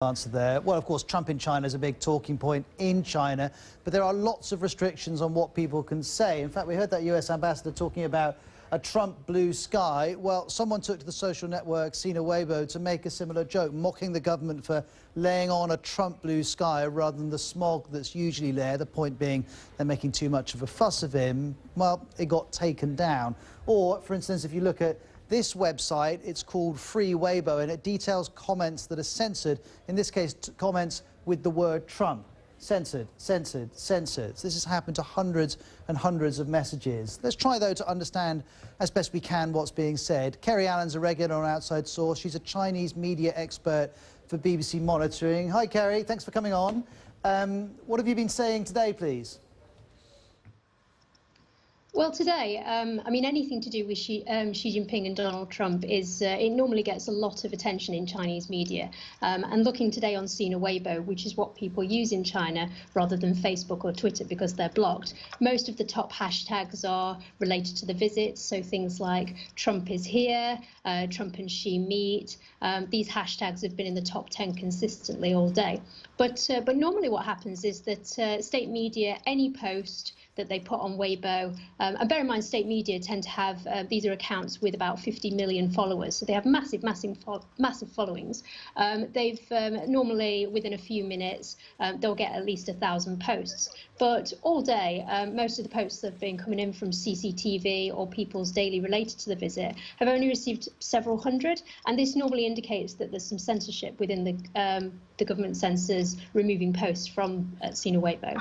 Answer there. Well, of course, Trump in China is a big talking point in China, but there are lots of restrictions on what people can say. In fact, we heard that US ambassador talking about a Trump blue sky. Well, someone took to the social network Sina Weibo to make a similar joke, mocking the government for laying on a Trump blue sky rather than the smog that's usually there. The point being they're making too much of a fuss of him. Well, it got taken down. Or, for instance, if you look at this website, it's called Free Weibo, and it details comments that are censored. In this case, comments with the word Trump. Censored, censored, censored. This has happened to hundreds and hundreds of messages. Let's try, though, to understand as best we can what's being said. Kerry Allen's a regular on Outside Source. She's a Chinese media expert for BBC Monitoring. Hi, Kerry. Thanks for coming on. What have you been saying today, please? Well, today, I mean, anything to do with Xi Jinping and Donald Trump is, it normally gets a lot of attention in Chinese media. And looking today on Sina Weibo, which is what people use in China rather than Facebook or Twitter because they're blocked, most of the top hashtags are related to the visit. So things like Trump is here, Trump and Xi meet. These hashtags have been in the top 10 consistently all day. But normally what happens is that state media, any post that they put on Weibo, and bear in mind state media tend to have, these are accounts with about 50 million followers, so they have massive followings. They've normally within a few minutes, they'll get at least 1,000 posts. But all day, most of the posts that have been coming in from CCTV or People's Daily related to the visit have only received several hundred, and this normally indicates that there's some censorship within the government censors removing posts from Sina Weibo.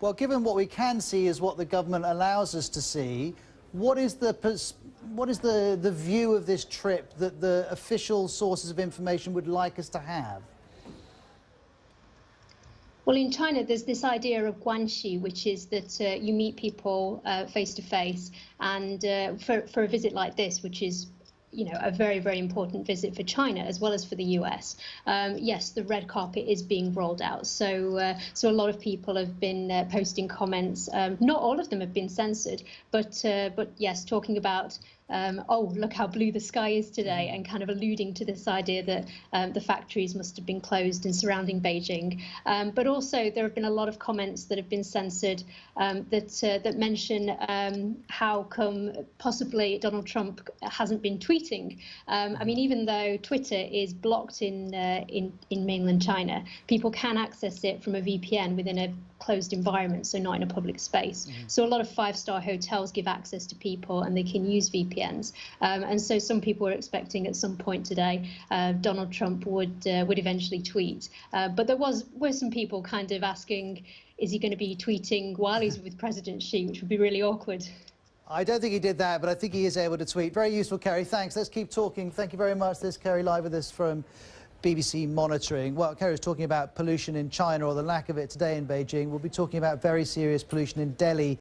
Well, given what we can see is what the government allows us to see, what is the view of this trip that the official sources of information would like us to have? Well, in China, there's this idea of guanxi, which is that you meet people face to face, and for a visit like this, which is a very, very important visit for China as well as for the US. Yes, the red carpet is being rolled out. So a lot of people have been posting comments. Not all of them have been censored, but yes, talking about oh, look how blue the sky is today, and kind of alluding to this idea that the factories must have been closed in surrounding Beijing. But also there have been a lot of comments that have been censored that mention how come possibly Donald Trump hasn't been tweeting. I mean, even though Twitter is blocked in mainland China, people can access it from a VPN within a closed environment, so not in a public space. So a lot of five-star hotels give access to people and they can use VPNs. And so some people are expecting at some point today Donald Trump would eventually tweet. But were some people kind of asking, is he going to be tweeting while he's with President Xi, which would be really awkward. I don't think he did that, but I think he is able to tweet. Very useful, Kerry. Thanks. Let's keep talking. Thank you very much. This is Kerry live with us from BBC Monitoring. Well, Kerry was talking about pollution in China, or the lack of it today in Beijing. We'll be talking about very serious pollution in Delhi